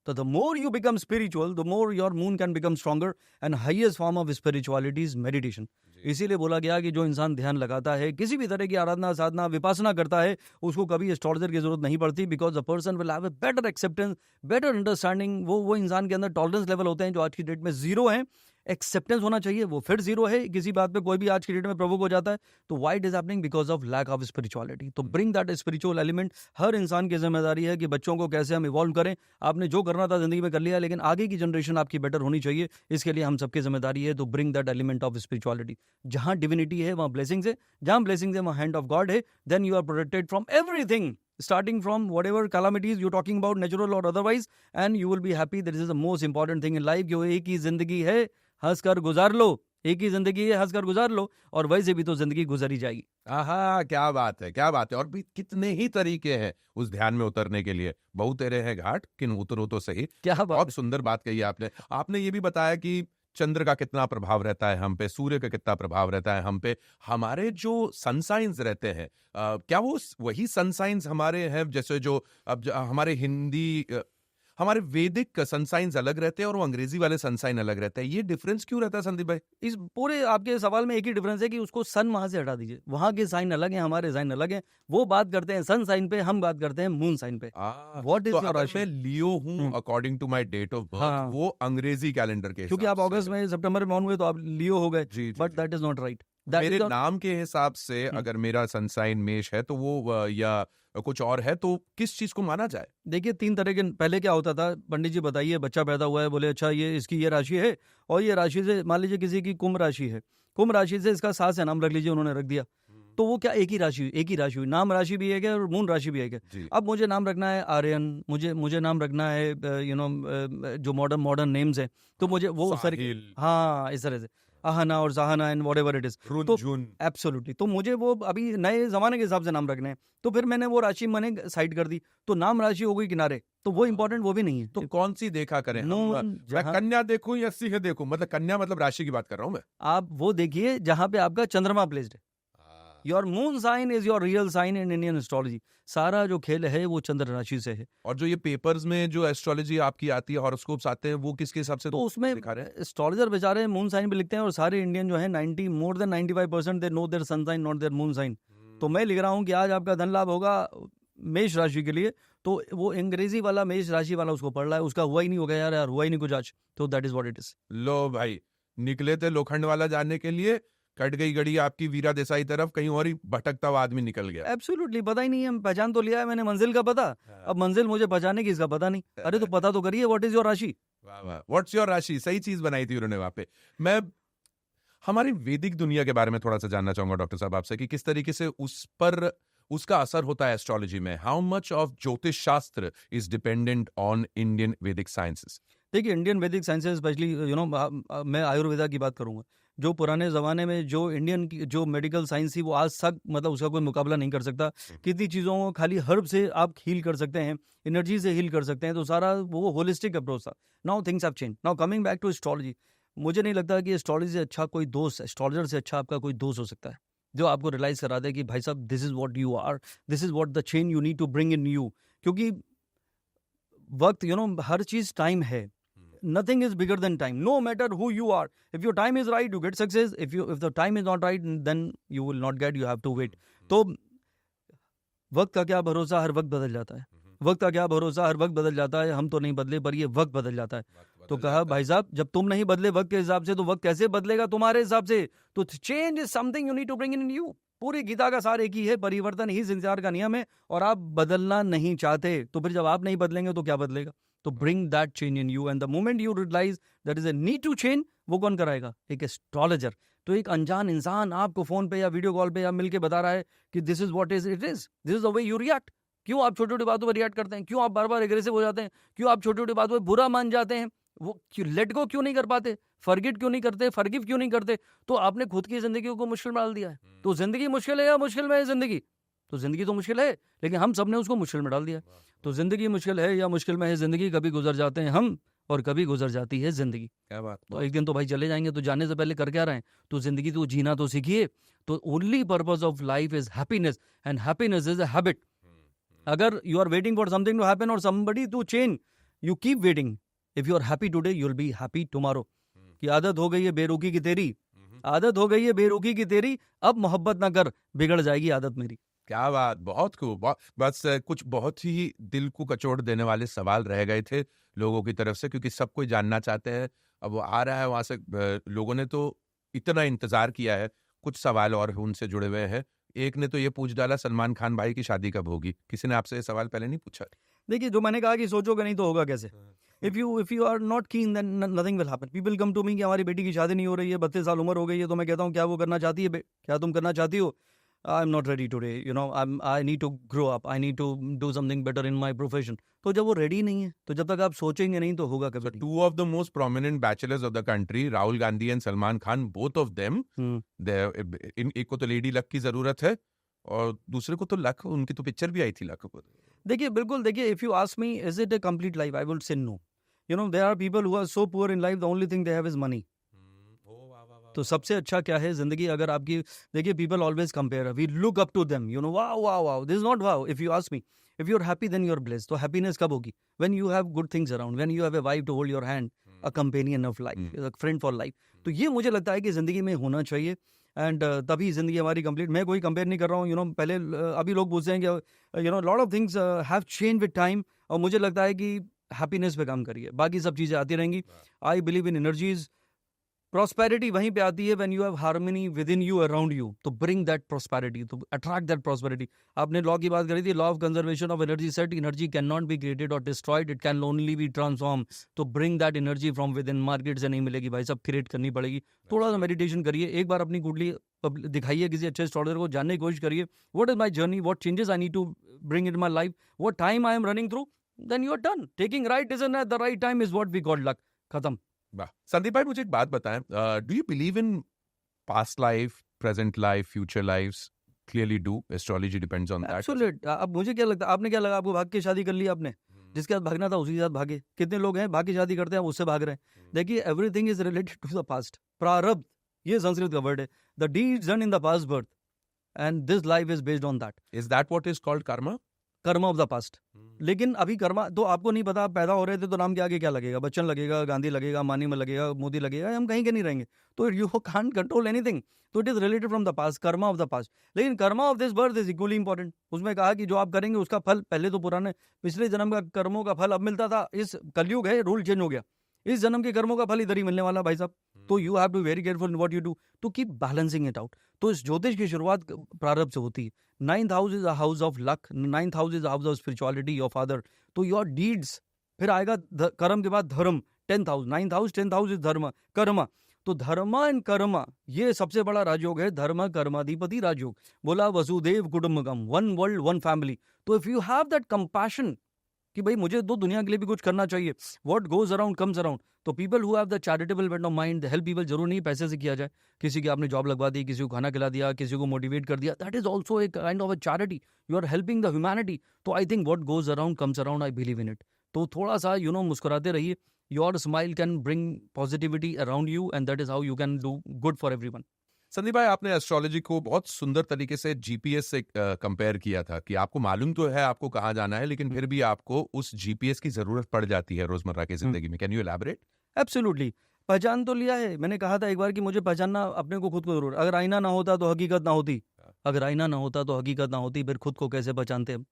So the more you become spiritual, the more your moon can become stronger, and highest form of spirituality is meditation. इसीलिए बोला गया कि जो इंसान ध्यान लगाता है, किसी भी तरह की आराधना, साधना, विपासना करता है, उसको कभी एस्ट्रोलॉजर की जरूरत नहीं पड़ती. Because the person will have a better acceptance, better understanding. वो इंसान के अंदर टॉलरेंस लेवल होते हैं जो आज की डेट में 0 है. एक्सेप्टेंस होना चाहिए, वो फिर 0 है. किसी बात पे कोई भी आज की डेट में प्रोवोक हो जाता है, तो why it is happening? Because of lack of spirituality. तो ब्रिंग दैट स्पिरिचुअल एलिमेंट. हर इंसान की जिम्मेदारी है कि बच्चों को कैसे हम इवॉल्व करें. आपने जो करना था जिंदगी में कर लिया, लेकिन आगे की जनरेशन आपकी बेटर होनी चाहिए. इसके लिए हम सबकी जिम्मेदारी है. तो bring that element of spirituality. जहां डिविनिटी है वहां ब्लेसिंग्स है, जहां ब्लेसिंग्स है वहां हैंड ऑफ गॉड है. Then you are protected from everything, starting from whatever calamities you're talking about, natural or otherwise, and you will be happy. That is the most important thing in life. जो एक ही जिंदगी है, हंसकर गुजार लो. एक ही जिंदगी है, हंसकर गुजार लो, और वैसे भी तो जिंदगी गुजर ही जाएगी. आहा, क्या बात है, क्या बात है. और भी कितने ही तरीके हैं उस ध्यान में उतरने के लिए. बहु तेरे हैं घाट, किन उतरो तो सही. क्या बात. बहुत सुंदर बात कही आपने. आपने ये भी बताया कि चंद्र का कितना प्रभाव रहता है हम पे, सूर्य का कितना प्रभाव रहता है हम पे. हमारे जो सन साइंस रहते हैं, क्या वो वही सन साइंस हमारे हैं जैसे जो अब हमारे हिंदी हमारे वैदिक सन साइंस अलग रहते हैं और वो अंग्रेजी वाले सन साइन अलग रहते हैं. ये डिफरेंस क्यों रहता है संदीप भाई? इस पूरे आपके सवाल में एक ही डिफरेंस है कि उसको सन वहां से हटा दीजिए. वहां के साइन अलग हैं, हमारे साइन अलग हैं. वो बात करते हैं सन साइन पे, हम बात करते हैं मून साइन पे. What is your rashi? मैं लियो हूं according to my date of birth, वो अंग्रेजी कैलेंडर के, क्योंकि आप अगस्त में, सितंबर में हुए तो आप लियो हो गए, but that is not right. मेरे नाम के हिसाब से अगर मेरा सन साइन मेष है तो वो या कुछ और है, तो किस चीज को माना जाए? देखिए 3 तरह के. पहले क्या होता था, पंडित जी बताइए, बच्चा पैदा हुआ है, बोले अच्छा ये इसकी ये राशि है, और ये राशि से मान लीजिए किसी की कुंभ राशि है, कुंभ राशि से इसका सास है, नाम रख लीजिए, उन्होंने रख दिया. तो वो क्या एक ही राशि हुई. नाम राशि भी एक है और मून राशि भी एक है. अब मुझे नाम रखना है आर्यन, मुझे नाम रखना है जो मॉडर्न नेम्स है, तो मुझे वो इस तरह से आहना और जहाना एंड व्हाटएवर इट इज. तो एब्सोल्युटली, तो मुझे वो अभी नए जमाने के हिसाब से नाम रखने हैं, तो फिर मैंने वो राशि मैंने साइड कर दी, तो नाम राशि हो गई किनारे. तो वो इंपॉर्टेंट वो भी नहीं है. तो कौन सी देखा करें? मैं कन्या देखूं या सिंह देखूं? मतलब कन्या मतलब राशि की बात कर रहा हूं मैं. आप वो देखिए जहां पे आपका चंद्रमा प्लेस्ड है. Your moon sign is your real sign in Indian astrology. सारा जो खेल है वो चंद्र राशि से है. और जो ये पेपर्स में जो एस्ट्रोलॉजी आपकी आती है, हॉरोस्कोप्स आते हैं, वो किसके हिसाब से? तो उसमें एस्ट्रोलॉजर बेचारे मून साइन भी लिखते हैं, और सारे इंडियन जो है more than 95% they know their sun sign, not their moon sign. तो मैं लिख रहा हूँ कि आज आपका धन लाभ होगा मेष राशि के लिए, तो वो अंग्रेजी वाला मेष राशि वाला उसको पढ़ रहा है, उसका हुआ ही नहीं होगा यार हुआ ही नहीं कुछ आज. तो that is what it is. लो भाई, निकले थे लोखंड वाला जानने के लिए, कट गई गड़ी आपकी वीरा देसाई तरफ, कहीं और ही भटकता हुआ आदमी निकल गया. एब्सोल्युटली, पता ही नहीं है. पहचान तो लिया है मैंने मंजिल का पता, अब मंजिल मुझे पहचाने की इसका पता नहीं. अरे तो पता तो करिए, व्हाट इज योर राशि. वाह वाह, व्हाट्स योर राशि, सही चीज बनाई थी उन्होंने वहां पे. मैं हमारी वैदिक दुनिया के बारे में थोड़ा सा जानना चाहूंगा डॉक्टर साहब आपसे, कि किस तरीके से उस पर उसका असर होता है एस्ट्रोलॉजी में? हाउ मच ऑफ ज्योतिष शास्त्र इज डिपेंडेंट ऑन इंडियन वैदिक साइंसेस? देखिए इंडियन वैदिक साइंसेस स्पेशली मैं आयुर्वेदा की बात करूंगा। जो पुराने ज़माने में जो इंडियन की जो मेडिकल साइंस थी वो आज तक मतलब उसका कोई मुकाबला नहीं कर सकता। कितनी चीज़ों को खाली हर्ब से आप हील कर सकते हैं, एनर्जी से हील कर सकते हैं, तो सारा वो होलिस्टिक अप्रोच था। Now things have change. Now coming back to astrology, मुझे नहीं लगता कि एस्ट्रोलॉजी से अच्छा कोई दोस्त, एस्ट्रोलॉजर से अच्छा आपका कोई दोस्त हो सकता है, जो आपको रियलाइज़ करा दे कि भाई साहब this is what you are, this is what the change you need to bring in you. क्योंकि वक्त हर चीज़ टाइम है। Nothing is bigger than time, no matter who you are. If your time is right, you get success. If the time is not right, then you will not get, you have to wait. तो वक्त का क्या भरोसा, हर वक्त बदल जाता है। वक्त का क्या भरोसा, हर वक्त बदल जाता है। हम तो नहीं बदले पर ये वक्त बदल जाता है। तो कहा भाई साहब जब तुम नहीं बदले वक्त के हिसाब से, तो वक्त कैसे बदलेगा तुम्हारे हिसाब से? तो change is something you need to bring in you. पूरी गीता का सार एक ही है, परिवर्तन ही संसार का नियम है, और आप बदलना नहीं चाहते, तो फिर जब आप नहीं बदलेंगे तो क्या बदलेगा? तो bring that change in you, and the moment you realise that is a need to change, वो कौन कराएगा? एक एस्ट्रोलॉजर। तो एक अनजान इंसान आपको फोन पे या वीडियो कॉल पे या मिलके बता रहा है कि this is what is it is, this is the way you react. क्यों आप छोटी छोटी बातों पर रिएक्ट करते हैं? क्यों आप बार बार एग्रेसिव हो जाते हैं? क्यों आप छोटी छोटी बातों पर बुरा मान जाते हैं? वो लेट गो क्यों नहीं कर पाते? फॉरगिव क्यों नहीं करते? फॉरगिव क्यों नहीं करते? तो आपने खुद की जिंदगी को मुश्किल में डाल दिया है। तो जिंदगी मुश्किल है या मुश्किल में है जिंदगी? तो जिंदगी तो मुश्किल है, लेकिन हम सबने उसको मुश्किल में डाल दिया। तो जिंदगी मुश्किल है या मुश्किल में है जिंदगी, कभी गुजर जाते हैं हम और कभी गुजर जाती है जिंदगी। क्या बात। तो एक दिन तो भाई चले जाएंगे, तो जाने से पहले कर क्या रहे हैं? तो जिंदगी तो जीना तो सीखिए। तो only purpose of life is happiness, and happiness is a habit. अगर you are waiting for something to happen और somebody to change, you keep waiting. If you are happy today, you will be happy tomorrow. की आदत हो गई है बेरुखी की तेरी, आदत हो गई है बेरुखी की तेरी, अब मोहब्बत ना कर, बिगड़ जाएगी आदत मेरी। क्या बात, बहुत खूब। बस कुछ बहुत ही दिल को कचोड़ देने वाले सवाल रह गए थे लोगों की तरफ से, क्योंकि सब कोई जानना चाहते हैं। अब वो आ रहा है वहां से, लोगों ने तो इतना इंतजार किया है। कुछ सवाल और उनसे जुड़े हुए हैं। एक ने तो ये पूछ डाला, सलमान खान भाई की शादी कब होगी? किसी ने आपसे ये सवाल पहले नहीं पूछा? देखिए जो मैंने कहा कि सोचोगे नहीं तो होगा कैसे। If you are not keen then nothing will happen. People come to me कि हमारी बेटी की शादी नहीं हो रही है, 32 साल उम्र हो गई है। तो मैं कहता हूँ क्या वो करना चाहती है? क्या तुम करना चाहती हो? I am not ready today, I need to grow up, I need to do something better in my profession. तो जब वो रेडी नहीं है, तो जब तक आप सोचेंगे नहीं तो होगा कभी नहीं। Two of the most prominent bachelors of the country, Rahul Gandhi and Salman Khan, both of them, एक को तो लेडी लक की जरूरत है और दूसरे को तो लक, उनकी तो पिक्चर भी आई थी लक पर। देखिए बिल्कुल, देखिए if you ask me is it a complete life, I would say no. There are people who are so poor in life, the only thing they have is money. तो सबसे अच्छा क्या है जिंदगी? अगर आपकी, देखिए people always compare, we look up to them, wow wow wow, this is not wow. If you ask me, if you are happy then you are blessed. तो हैप्पीनेस कब होगी? When you have good things around, when you have a wife to hold your hand, a companion of life, a friend for life. तो ये मुझे लगता है कि जिंदगी में होना चाहिए, एंड तभी जिंदगी हमारी कंप्लीट। मैं कोई कंपेयर नहीं कर रहा हूँ। पहले अभी लोग पूछते हैं कि lot of things have change with time, और मुझे लगता है कि हैप्पीनेस पे काम करिए, बाकी सब चीज़ें आती रहेंगी। I believe in energies. Prosperity वहीं पे आती है when you have harmony within you, around you. तो ब्रिंग दैट प्रॉस्पेरिटी, तो अट्रैक्ट दैट प्रॉस्पेरिटी। आपने लॉ की बात करी थी, law of conservation of energy set, energy can not be created और destroyed, it can only be transform. तो bring that energy from within. Market से नहीं मिलेगी भाई, सब क्रिएट करनी पड़ेगी। थोड़ा सा मेडिटेशन करिए, एक बार अपनी कुंडली दिखाइए किसी अच्छे एस्ट्रोलॉजर को, जानने की कोशिश करिए what is my journey, what changes I need to bring in my life, what time I am running through, then you are done. Taking right decision at the right time is what we call luck. खत्म। वाह। संदीप भाई मुझे एक बात बताएं, do you believe in past life, present life, future lifes? Clearly do, astrology depends on that. Absolute. अब मुझे क्या लगता है, आपने क्या लगा, आपको भाग के शादी कर ली आपने, जिसके साथ भागना था उसी के साथ भागे। कितने लोग हैं भाग के शादी करते हैं, उससे भाग रहे हैं। देखिए everything is related to the past. प्रारब्ध, ये संस्कृत का वर्ड है। The deeds done in the past birth, and this life is based on that. Is that what is called karma? Karma of the past. लेकिन अभी कर्मा तो आपको नहीं पता, आप पैदा हो रहे थे तो नाम के आगे क्या लगेगा? बच्चन लगेगा, गांधी लगेगा, मानी में लगेगा, मोदी लगेगा, हम कहीं के नहीं रहेंगे। तो यू कांट कंट्रोल एनीथिंग। तो it is related from the past, karma of the past. लेकिन karma of this birth is equally important. उसमें कहा कि जो आप करेंगे उसका फल, पहले तो पुराने पिछले जन्म का कर्मों का फल अब मिलता था, इस कलयुग है, रूल चेंज हो गया। इस जन्म के कर्मों का फल इधर ही मिलने वाला भाई साहब। तो you have to very careful in what you do to keep balancing it out. तो इस ज्योतिष की शुरुआत प्रारब्ध से होती है। 9th house is a house of luck, 9th house is house of spirituality, your father. तो योर डीड्स, फिर आएगा कर्म के बाद धर्म, 10th house, 9th house, 10th house is धर्म, कर्म। तो धर्मा एंड कर्मा ये सबसे बड़ा राजयोग है, धर्म कर्माधिपति राजयोग। बोला वसुदेव कुटुंबकम, वन वर्ल्ड वन फैमिली। तो if you have that compassion कि भाई मुझे तो दुनिया के लिए भी कुछ करना चाहिए, what goes around comes around. तो people who have the charitable bent of mind, help people, जरूर नहीं पैसे से किया जाए, किसी की आपने जॉब लगवा दी, किसी को खाना खिला दिया, किसी को मोटिवेट कर दिया, that is also a kind of a charity, you are helping the humanity. तो I think what goes around comes around, I believe in it. तो थोड़ा सा मुस्कुराते रहिए, your smile can bring positivity around you and that is how you can do good for everyone. Sandeep भाई, आपने astrology को बहुत सुंदर तरीके से जीपीएस से कंपेयर किया था कि आपको मालूम तो है आपको कहाँ जाना है, लेकिन फिर भी आपको उस जीपीएस की जरूरत पड़ जाती है रोजमर्रा की जिंदगी में। Can you elaborate? एब्सोल्युटली, पहचान तो लिया है। मैंने कहा था एक बार कि मुझे पहचानना अपने को, खुद को जरूर। अगर आईना ना होता तो हकीकत ना होती, अगर आईना ना होता तो हकीकत ना होती, फिर खुद को कैसे पहचानते हम?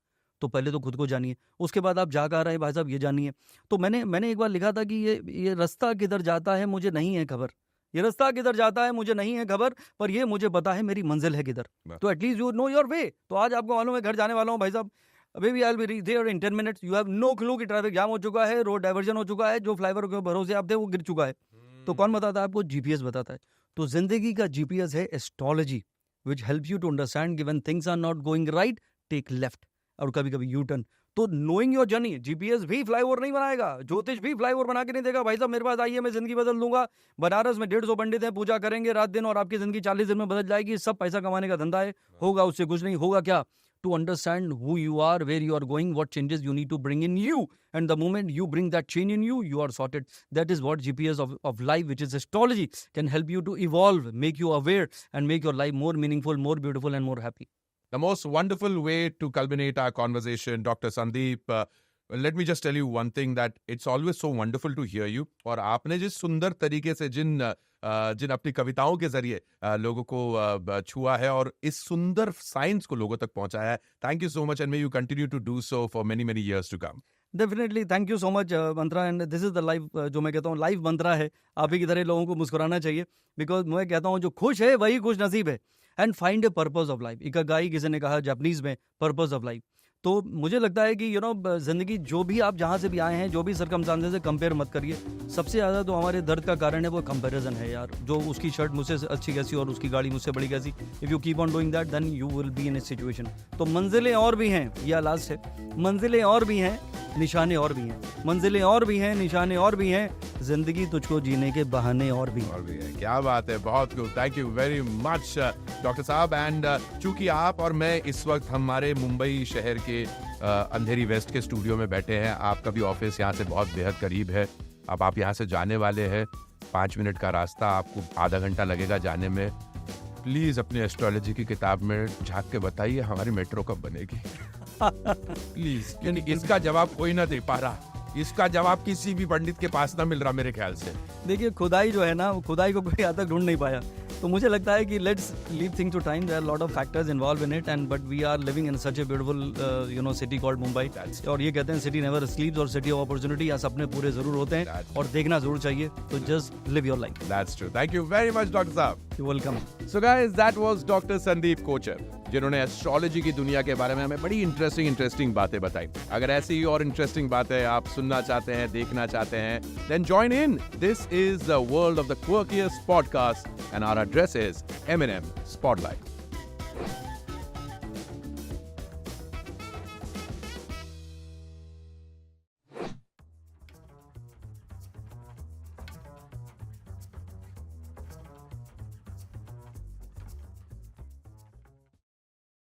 तो पहले तो खुद को जानिए, उसके बाद आप जा कहाँ रहे हैं भाई साहब ये जानिए। तो मैंने एक बार लिखा था कि ये रास्ता किधर जाता है मुझे नहीं है खबर, ये रास्ता किधर जाता है मुझे नहीं है खबर, पर ये मुझे पता है मेरी मंजिल है किधर। तो at least you know your way. तो आज आपको मालूम है घर जाने वाला हूँ भाई साहब, अभी I will be there in 10 minutes. You have no clue कि ट्रैफिक जाम हो चुका है, रोड डाइवर्जन हो चुका है, जो फ्लाईओवर के भरोसे आप थे वो गिर चुका है। तो कौन बताता है आपको? जीपीएस बताता है। तो जिंदगी का जीपीएस है astrology, which help you to understand कि when things are not going right, take left, और कभी कभी यू टर्न। तो नोइंग योर जर्नी, जीपीएस भी फ्लाईओवर नहीं बनाएगा, ज्योतिष भी फ्लाईओवर बना के नहीं देगा। भाई साहब मेरे पास आइए, मैं जिंदगी बदल दूंगा। बनारस में 150 पंडित हैं, पूजा करेंगे रात दिन और आपकी जिंदगी 40 दिन में बदल जाएगी। सब पैसा कमाने का धंधा है, होगा उससे कुछ नहीं। होगा क्या? to understand who you are, where you are going, what changes you need to bring in you. And the moment you bring that change in you, you are sorted. That is what GPS of life, which is astrology, can help you to evolve, make you aware, and make your life more meaningful, more beautiful, and more happy. The most wonderful way to culminate our conversation, Dr. Sandeep, let me just tell you one thing, that it's always so wonderful to hear you. और आपने जिस सुंदर तरीके से जिन अपनी कविताओं के जरिए लोगों को छुआ है और इस सुंदर साइंस को लोगों तक पहुंचाया है, thank you so much and may you continue to do so for many many years to come. Definitely, thank you so much Mantra, and this is the life, जो मैं कहता हूँ लाइफ मंत्रा है। आप ही की तरह लोगों को मुस्कुराना चाहिए, बिकॉज मैं कहता हूँ जो खुश है वही खुश नसीब है। And find a purpose of life, ikigai किसी ने कहा जापानीज में, पर्पस ऑफ लाइफ। तो मुझे लगता है कि जिंदगी जो भी आप जहाँ से भी आए हैं, जो भी सर्कमस्टांसेस से कंपेयर मत करिए। सबसे ज़्यादा तो हमारे दर्द का कारण है वो कंपैरिजन है यार। जो उसकी शर्ट मुझसे अच्छी कैसी और उसकी गाड़ी मुझसे बड़ी कैसी, if you keep on doing that then you will be in a situation. तो मंजिलें और भी हैं, यह लास्ट है, मंजिलें और भी हैं, निशाने और भी हैं, मंजिलें और भी हैं, निशाने और भी हैं, जिंदगी तुझको जीने के बहाने और भी हैं। क्या बात है, बहुत good, thank you very much doctor साहब। एंड चूंकि आप और मैं इस वक्त हमारे मुंबई शहर के अंधेरी वेस्ट के स्टूडियो में बैठे हैं, आपका भी ऑफिस यहाँ से बहुत बेहद करीब है। अब आप यहाँ से जाने वाले हैं, 5 मिनट का रास्ता, आपको आधा घंटा लगेगा जाने में। प्लीज अपनी एस्ट्रोलॉजी की किताब में झांक के बताइए हमारी मेट्रो कब बनेगी। प्लीज, क्योंकि इसका जवाब कोई ना दे पा रहा, इसका जवाब किसी भी पंडित के पास ना मिल रहा मेरे ख्याल से। देखिए खुदाई जो है ना, खुदाई को कोई आज तक ढूंढ नहीं पाया। तो मुझे लगता है कि let's leave things to time, there are lot of factors involve in it, and but we are living in such a beautiful city called Mumbai. और ये कहते हैं सिटी नेवर स्लीप्स, और सिटी ऑफ अपॉर्चुनिटी, यहाँ सपने पूरे जरूर होते हैं और देखना जरूर चाहिए। तो just live your life. That's true, thank you very much doctor साहब। You welcome. So guys, that was doctor Sandeep Kochar, जिन्होंने एस्ट्रोलॉजी की दुनिया के बारे में हमें बड़ी इंटरेस्टिंग बातें बताई। अगर ऐसी ही और इंटरेस्टिंग बातें आप सुनना चाहते हैं, देखना चाहते हैं, then join in. This is the world of the quirkiest podcast and our address is M&M Spotlight.